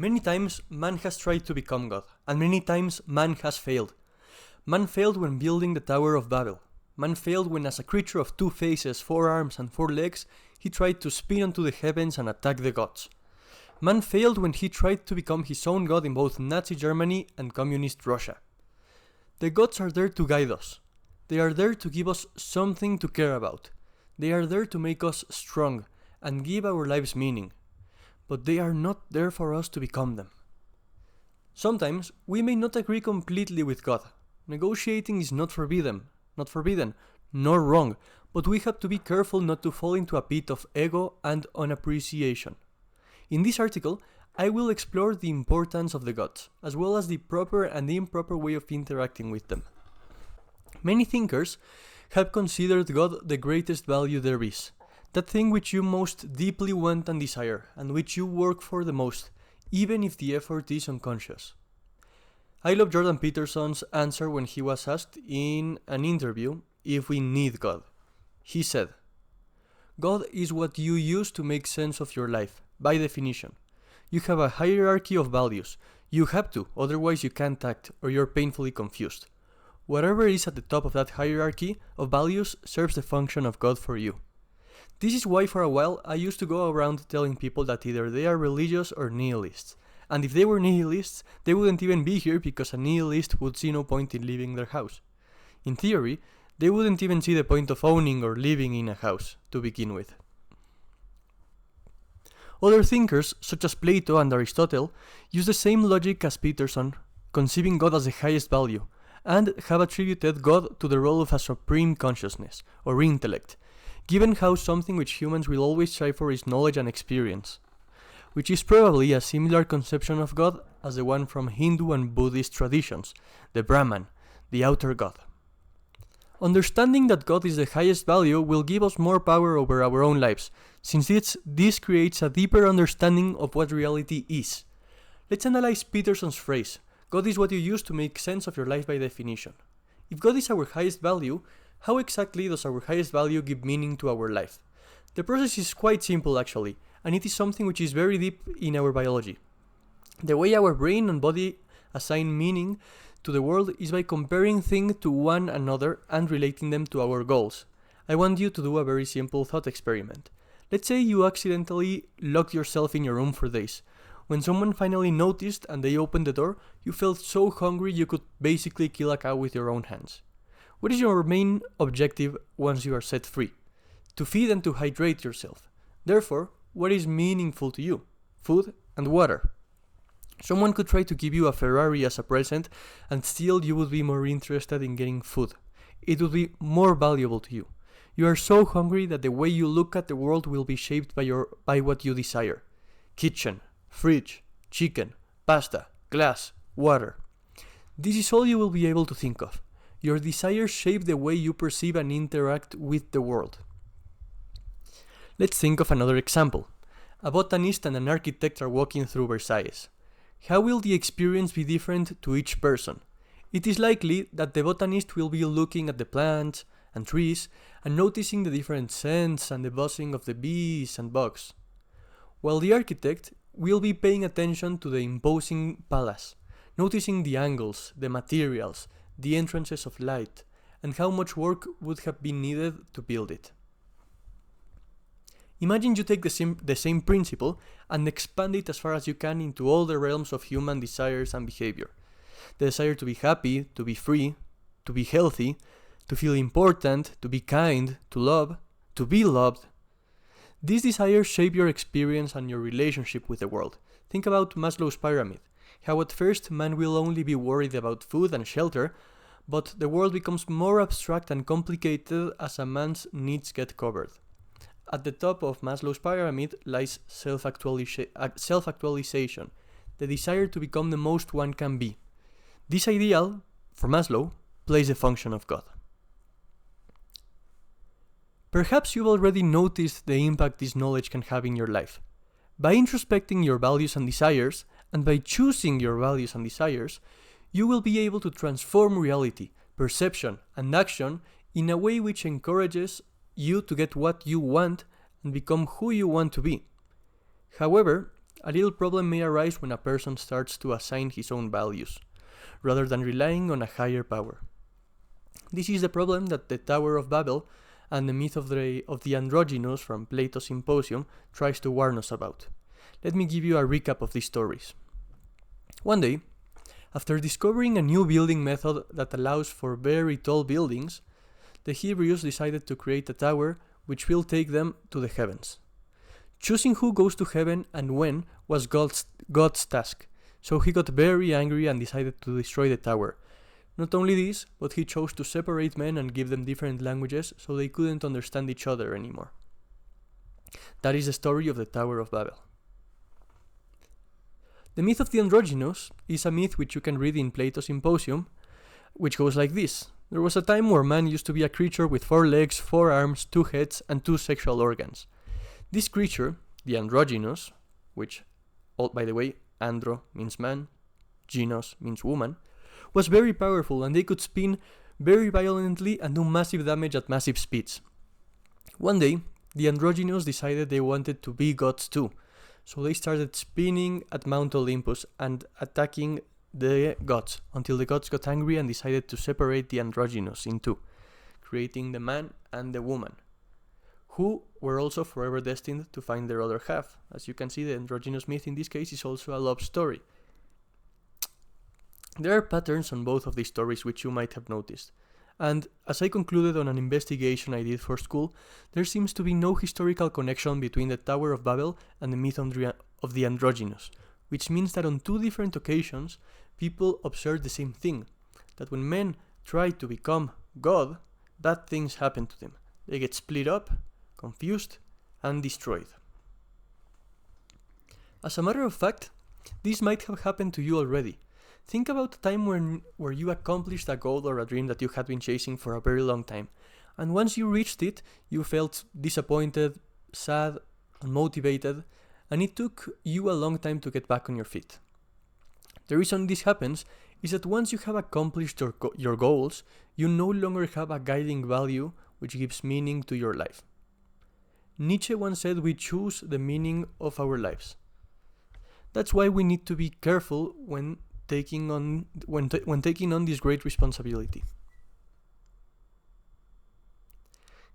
Many times man has tried to become God, and many times man has failed. Man failed when building the Tower of Babel. Man failed when, as a creature of two faces, 4 arms, and 4 legs, he tried to spin onto the heavens and attack the gods. Man failed when he tried to become his own god in both Nazi Germany and Communist Russia. The gods are there to guide us. They are there to give us something to care about. They are there to make us strong and give our lives meaning. But they are not there for us to become them. Sometimes we may not agree completely with God. Negotiating is not forbidden, nor wrong, but we have to be careful not to fall into a pit of ego and unappreciation. In this article, I will explore the importance of the gods, as well as the proper and improper way of interacting with them. Many thinkers have considered God the greatest value there is, that thing which you most deeply want and desire, and which you work for the most, even if the effort is unconscious. I love Jordan Peterson's answer when he was asked in an interview if we need God. He said, "God is what you use to make sense of your life, by definition. You have a hierarchy of values. You have to, otherwise you can't act, or you're painfully confused. Whatever is at the top of that hierarchy of values serves the function of God for you." This is why for a while I used to go around telling people that either they are religious or nihilists. And if they were nihilists, they wouldn't even be here because a nihilist would see no point in leaving their house. In theory, they wouldn't even see the point of owning or living in a house, to begin with. Other thinkers, such as Plato and Aristotle, use the same logic as Peterson, conceiving God as the highest value, and have attributed God to the role of a supreme consciousness, or intellect, given how something which humans will always strive for is knowledge and experience, which is probably a similar conception of God as the one from Hindu and Buddhist traditions, the Brahman, the outer God. Understanding that God is the highest value will give us more power over our own lives, since this creates a deeper understanding of what reality is. Let's analyze Peterson's phrase, "God is what you use to make sense of your life by definition." If God is our highest value, how exactly does our highest value give meaning to our life? The process is quite simple actually, and it is something which is very deep in our biology. The way our brain and body assign meaning to the world is by comparing things to one another and relating them to our goals. I want you to do a very simple thought experiment. Let's say you accidentally locked yourself in your room for days. When someone finally noticed and they opened the door, you felt so hungry you could basically kill a cow with your own hands. What is your main objective once you are set free? To feed and to hydrate yourself. Therefore, what is meaningful to you? Food and water. Someone could try to give you a Ferrari as a present, and still you would be more interested in getting food. It would be more valuable to you. You are so hungry that the way you look at the world will be shaped by what you desire. Kitchen, fridge, chicken, pasta, glass, water. This is all you will be able to think of. Your desires shape the way you perceive and interact with the world. Let's think of another example. A botanist and an architect are walking through Versailles. How will the experience be different to each person? It is likely that the botanist will be looking at the plants and trees and noticing the different scents and the buzzing of the bees and bugs, while the architect will be paying attention to the imposing palace, noticing the angles, the materials, the entrances of light, and how much work would have been needed to build it. Imagine you take the same principle and expand it as far as you can into all the realms of human desires and behavior. The desire to be happy, to be free, to be healthy, to feel important, to be kind, to love, to be loved. These desires shape your experience and your relationship with the world. Think about Maslow's pyramid, how at first man will only be worried about food and shelter, but the world becomes more abstract and complicated as a man's needs get covered. At the top of Maslow's pyramid lies self-actualization, the desire to become the most one can be. This ideal, for Maslow, plays the function of God. Perhaps you've already noticed the impact this knowledge can have in your life. By introspecting your values and desires, and by choosing your values and desires, you will be able to transform reality, perception, and action in a way which encourages you to get what you want and become who you want to be. However, A little problem may arise when a person starts to assign his own values, rather than relying on a higher power. This is the problem that the Tower of Babel and the myth of the androgynous from Plato's Symposium tries to warn us about. Let me give you a recap of these stories. One day, after discovering a new building method that allows for very tall buildings, the Hebrews decided to create a tower which will take them to the heavens. Choosing who goes to heaven and when was God's task, so he got very angry and decided to destroy the tower. Not only this, but he chose to separate men and give them different languages so they couldn't understand each other anymore. That is the story of the Tower of Babel. The myth of the androgynous is a myth which you can read in Plato's Symposium, which goes like this. There was a time where man used to be a creature with 4 legs, 4 arms, 2 heads, and 2 sexual organs. This creature, the androgynous, which, by the way, andro means man, gynos means woman, was very powerful and they could spin very violently and do massive damage at massive speeds. One day, the androgynous decided they wanted to be gods too, so they started spinning at Mount Olympus and attacking the gods, until the gods got angry and decided to separate the androgynous in 2, creating the man and the woman, who were also forever destined to find their other half. As you can see, the androgynous myth in this case is also a love story. There are patterns on both of these stories which you might have noticed, and as I concluded on an investigation I did for school, there seems to be no historical connection between the Tower of Babel and the myth of the androgynous, which means that on 2 different occasions, people observed the same thing, that when men try to become God, bad things happen to them. They get split up, confused, and destroyed. As a matter of fact, this might have happened to you already. Think about a time where you accomplished a goal or a dream that you had been chasing for a very long time, and once you reached it, you felt disappointed, sad, unmotivated, and it took you a long time to get back on your feet. The reason this happens is that once you have accomplished your goals, you no longer have a guiding value which gives meaning to your life. Nietzsche once said we choose the meaning of our lives. That's why we need to be careful when taking on this great responsibility.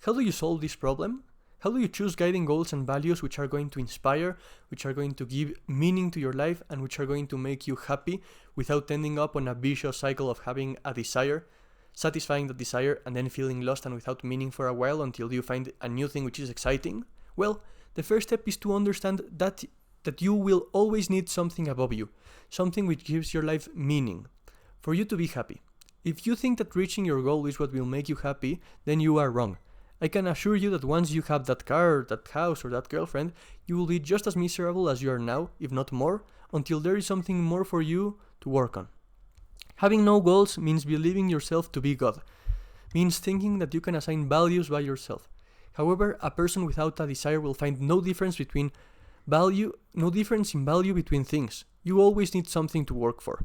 How do you solve this problem? How do you choose guiding goals and values which are going to inspire, which are going to give meaning to your life, and which are going to make you happy without ending up on a vicious cycle of having a desire, satisfying that desire, and then feeling lost and without meaning for a while until you find a new thing which is exciting? Well, the first step is to understand that you will always need something above you, something which gives your life meaning, for you to be happy. If you think that reaching your goal is what will make you happy, then you are wrong. I can assure you that once you have that car, that house, or that girlfriend, you will be just as miserable as you are now, if not more, until there is something more for you to work on. Having no goals means believing yourself to be God, means thinking that you can assign values by yourself. However, a person without a desire will find no difference in value between things. You always need something to work for.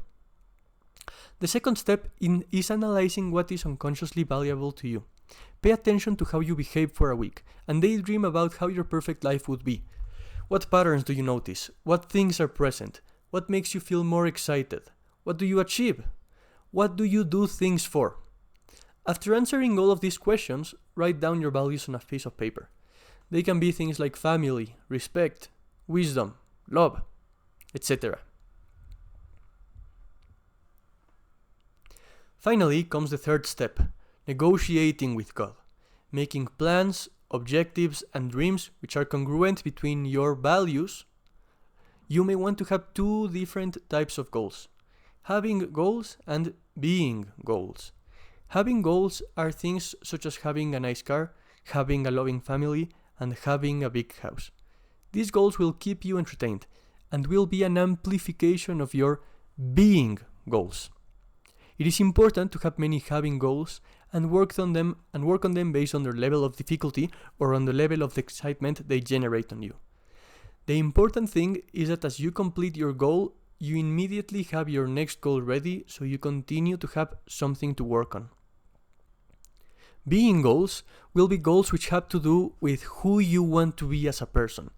The second step is analyzing what is unconsciously valuable to you. Pay attention to how you behave for a week, and daydream about how your perfect life would be. What patterns do you notice? What things are present? What makes you feel more excited? What do you achieve? What do you do things for? After answering all of these questions, write down your values on a piece of paper. They can be things like family, respect, wisdom, love, etc. Finally comes the third step, negotiating with God, making plans, objectives, and dreams which are congruent between your values. You may want to have 2 different types of goals: having goals and being goals. Having goals are things such as having a nice car, having a loving family, and having a big house. These goals will keep you entertained and will be an amplification of your being goals. It is important to have many having goals and work on them based on their level of difficulty or on the level of the excitement they generate on you. The important thing is that as you complete your goal, you immediately have your next goal ready, so you continue to have something to work on. Being goals will be goals which have to do with who you want to be as a person.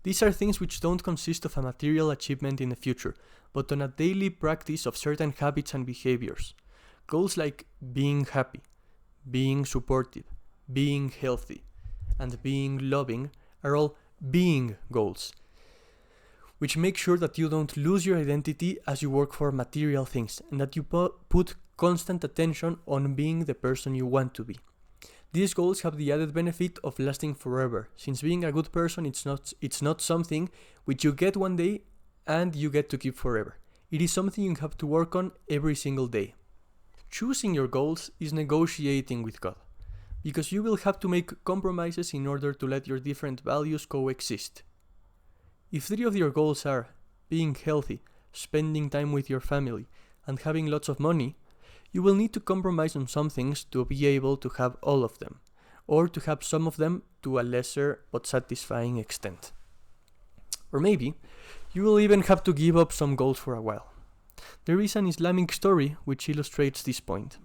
These are things which don't consist of a material achievement in the future, but on a daily practice of certain habits and behaviors. Goals like being happy, being supportive, being healthy, and being loving are all being goals, which make sure that you don't lose your identity as you work for material things, and that you put constant attention on being the person you want to be. These goals have the added benefit of lasting forever, since being a good person it's not something which you get one day and you get to keep forever. It is something you have to work on every single day. Choosing your goals is negotiating with God, because you will have to make compromises in order to let your different values coexist. If 3 of your goals are being healthy, spending time with your family, and having lots of money, you will need to compromise on some things to be able to have all of them, or to have some of them to a lesser but satisfying extent. Or maybe, you will even have to give up some goals for a while. There is an Islamic story which illustrates this point.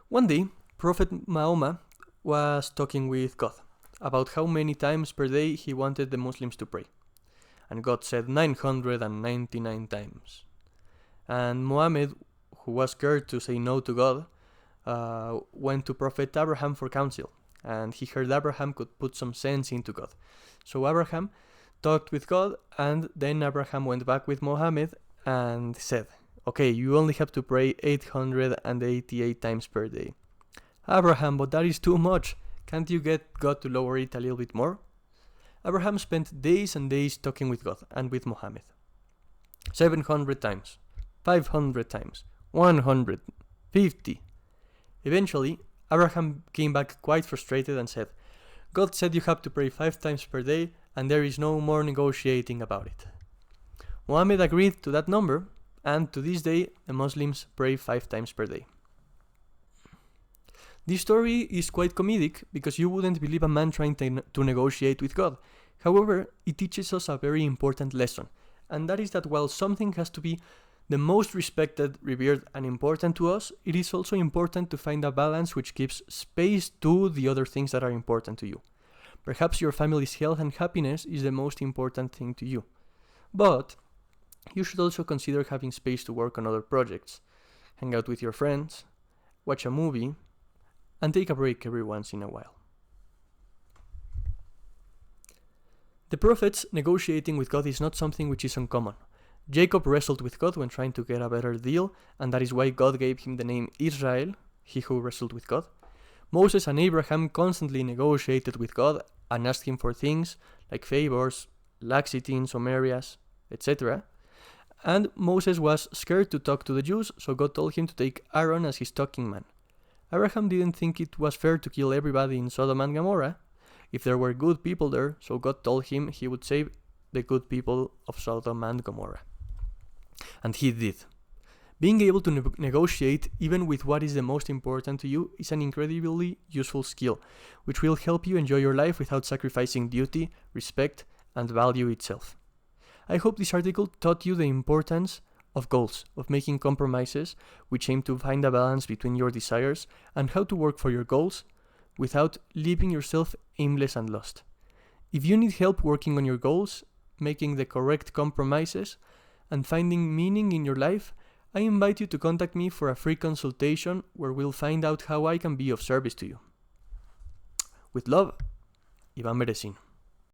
One day, Prophet Mahoma was talking with God about how many times per day he wanted the Muslims to pray. And God said 999 times. And Muhammad, who was scared to say no to God, went to Prophet Abraham for counsel, and he heard Abraham could put some sense into God. So Abraham talked with God, and then Abraham went back with Muhammad and said, okay, you only have to pray 888 times per day. Abraham, but that is too much. Can't you get God to lower it a little bit more? Abraham spent days and days talking with God and with Muhammad. 700 times, 500 times, 150. Eventually, Abraham came back quite frustrated and said, God said you have to pray 5 times per day and there is no more negotiating about it. Muhammad agreed to that number, and to this day, the Muslims pray 5 times per day. This story is quite comedic because you wouldn't believe a man trying to negotiate with God. However, it teaches us a very important lesson, and that is that while something has to be the most respected, revered, and important to us, it is also important to find a balance which gives space to the other things that are important to you. Perhaps your family's health and happiness is the most important thing to you. But you should also consider having space to work on other projects, hang out with your friends, watch a movie, and take a break every once in a while. The prophets negotiating with God is not something which is uncommon. Jacob wrestled with God when trying to get a better deal, and that is why God gave him the name Israel, he who wrestled with God. Moses and Abraham constantly negotiated with God and asked him for things like favors, laxity in some areas, etc. And Moses was scared to talk to the Jews, so God told him to take Aaron as his talking man. Abraham didn't think it was fair to kill everybody in Sodom and Gomorrah if there were good people there, so God told him he would save the good people of Sodom and Gomorrah. And he did. Being able to negotiate even with what is the most important to you is an incredibly useful skill, which will help you enjoy your life without sacrificing duty, respect, and value itself. I hope this article taught you the importance of goals, of making compromises which aim to find a balance between your desires, and how to work for your goals without leaving yourself aimless and lost. If you need help working on your goals, making the correct compromises, and finding meaning in your life, I invite you to contact me for a free consultation where we'll find out how I can be of service to you. With love, Iván Beresin.